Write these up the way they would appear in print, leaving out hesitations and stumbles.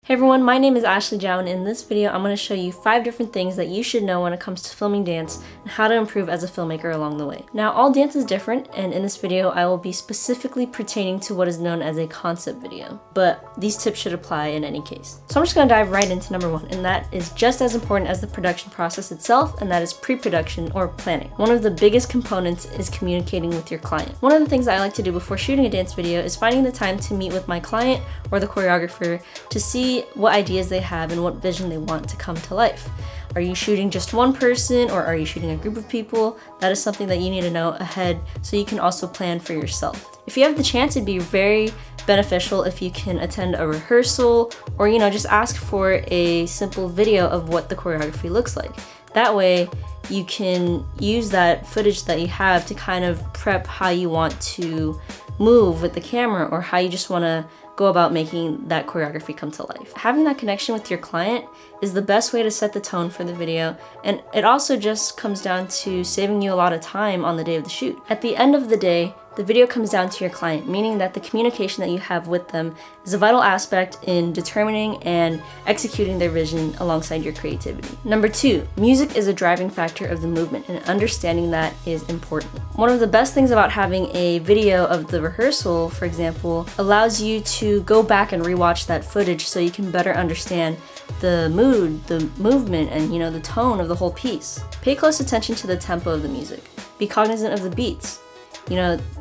Hey everyone, my name is Ashley Zhao, and in this video I'm going to show you 5 different things that you should know when it comes to filming dance and how to improve as a filmmaker along the way. Now, all dance is different, and in this video I will be specifically pertaining to what is known as a concept video, but these tips should apply in any case. So I'm just going to dive right into number 1, and that is just as important as the production process itself, and that is pre-production or planning. One of the biggest components is communicating with your client. One of the things I like to do before shooting a dance video is finding the time to meet with my client or the choreographer to see what ideas they have and what vision they want to come to life. Are you shooting just one person, or are you shooting a group of people? That is something that you need to know ahead so you can also plan for yourself. If you have the chance, it'd be very beneficial if you can attend a rehearsal or just ask for a simple video of what the choreography looks like. That way you can use that footage that you have to kind of prep how you want to move with the camera, or how you just want to go about making that choreography come to life. Having that connection with your client is the best way to set the tone for the video, and it also just comes down to saving you a lot of time on the day of the shoot. At the end of the day, the video comes down to your client, meaning that the communication that you have with them is a vital aspect in determining and executing their vision alongside your creativity. Number 2, music is a driving factor of the movement, and understanding that is important. One of the best things about having a video of the rehearsal, for example, allows you to go back and rewatch that footage so you can better understand the mood, the movement, and the tone of the whole piece. Pay close attention to the tempo of the music. Be cognizant of the beats.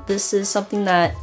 This is something that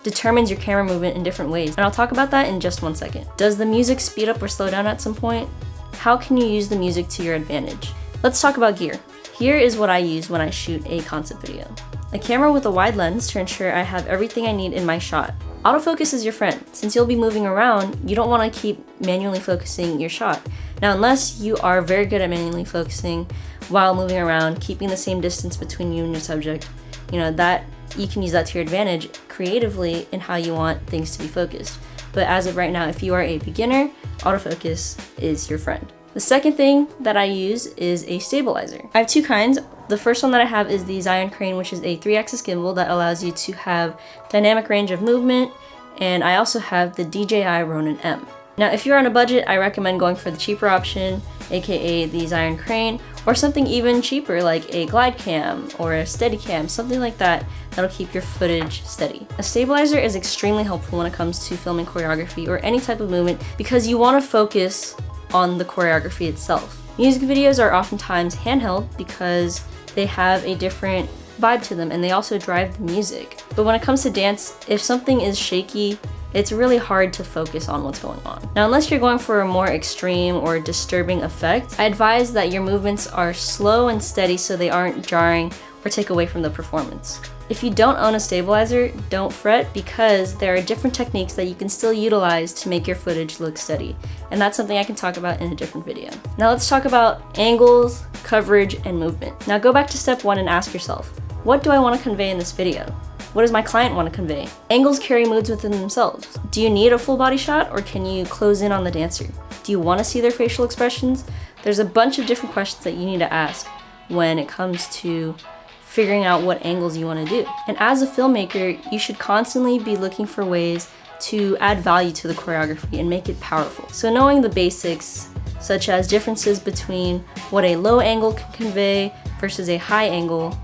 determines your camera movement in different ways, and I'll talk about that in just one second. Does the music speed up or slow down at some point? How can you use the music to your advantage? Let's talk about gear. Here is what I use when I shoot a concept video. A camera with a wide lens to ensure I have everything I need in my shot. Autofocus is your friend. Since you'll be moving around, you don't want to keep manually focusing your shot. Now, unless you are very good at manually focusing while moving around, keeping the same distance between you and your subject, that you can use that to your advantage creatively in how you want things to be focused. But as of right now, if you are a beginner, autofocus is your friend. The second thing that I use is a stabilizer. I have 2 kinds. The first one that I have is the Zion Crane, which is a 3-axis gimbal that allows you to have dynamic range of movement, and I also have the DJI Ronin M. Now, if you're on a budget, I recommend going for the cheaper option, aka the Zion Crane, or something even cheaper like a glide cam or a steady cam, something like that that'll keep your footage steady. A stabilizer is extremely helpful when it comes to filming choreography or any type of movement because you want to focus on the choreography itself. Music videos are oftentimes handheld because they have a different vibe to them, and they also drive the music. But when it comes to dance, if something is shaky, it's really hard to focus on what's going on. Now, unless you're going for a more extreme or disturbing effect, I advise that your movements are slow and steady so they aren't jarring or take away from the performance. If you don't own a stabilizer, don't fret, because there are different techniques that you can still utilize to make your footage look steady, and that's something I can talk about in a different video. Now let's talk about angles, coverage, and movement. Now go back to step 1 and ask yourself, what do I want to convey in this video? What does my client want to convey? Angles carry moods within themselves. Do you need a full body shot, or can you close in on the dancer? Do you want to see their facial expressions? There's a bunch of different questions that you need to ask when it comes to figuring out what angles you want to do. And as a filmmaker, you should constantly be looking for ways to add value to the choreography and make it powerful. So knowing the basics, such as differences between what a low angle can convey versus a high angle,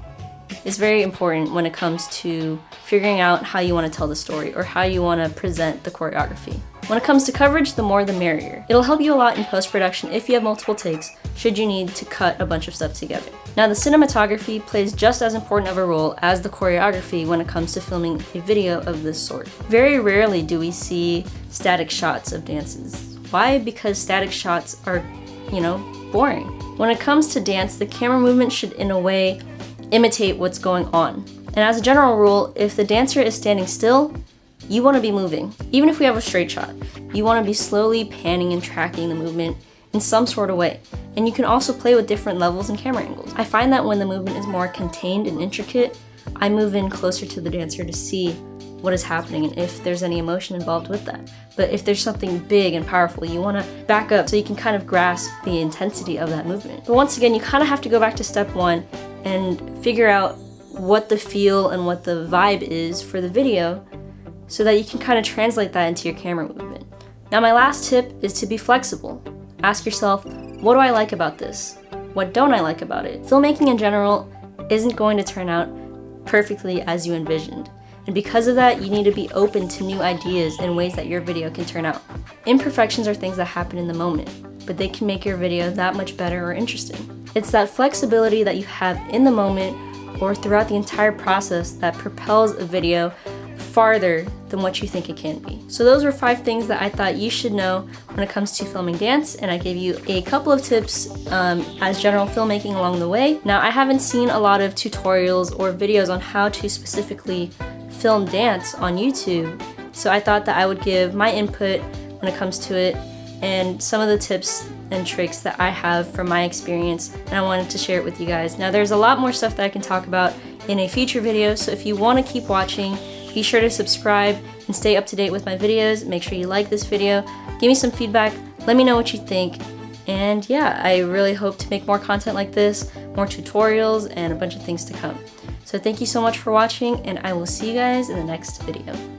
is very important when it comes to figuring out how you want to tell the story or how you want to present the choreography. When it comes to coverage, the more the merrier. It'll help you a lot in post-production if you have multiple takes, should you need to cut a bunch of stuff together. Now, the cinematography plays just as important of a role as the choreography when it comes to filming a video of this sort. Very rarely do we see static shots of dances. Why? Because static shots are, boring. When it comes to dance, the camera movement should, in a way, imitate what's going on. And as a general rule, if the dancer is standing still, you want to be moving. Even if we have a straight shot, you want to be slowly panning and tracking the movement in some sort of way. And you can also play with different levels and camera angles. I find that when the movement is more contained and intricate, I move in closer to the dancer to see what is happening and if there's any emotion involved with that. But if there's something big and powerful, you want to back up so you can kind of grasp the intensity of that movement. But once again, you kind of have to go back to step 1 and figure out what the feel and what the vibe is for the video so that you can kind of translate that into your camera movement. Now my last tip is to be flexible. Ask yourself, what do I like about this? What don't I like about it? Filmmaking in general isn't going to turn out perfectly as you envisioned. And because of that, you need to be open to new ideas and ways that your video can turn out. Imperfections are things that happen in the moment, but they can make your video that much better or interesting. It's that flexibility that you have in the moment or throughout the entire process that propels a video farther than what you think it can be. So those were 5 things that I thought you should know when it comes to filming dance, and I gave you a couple of tips as general filmmaking along the way. Now, I haven't seen a lot of tutorials or videos on how to specifically film dance on YouTube, so I thought that I would give my input when it comes to it and some of the tips and tricks that I have from my experience, and I wanted to share it with you guys. Now, there's a lot more stuff that I can talk about in a future video, so if you want to keep watching, be sure to subscribe and stay up to date with my videos. Make sure you like this video, give me some feedback, let me know what you think, and yeah, I really hope to make more content like this, more tutorials, and a bunch of things to come. So thank you so much for watching, and I will see you guys in the next video.